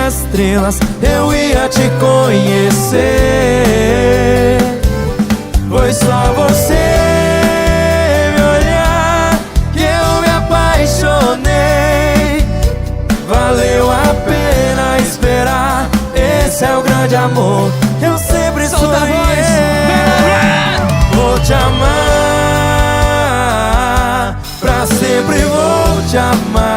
das estrelas eu ia te conhecer. Foi só você me olhar que eu me apaixonei. Valeu a pena esperar, esse é o grande amor. Eu sempre sonhei. Vou te amar, pra sempre vou te amar.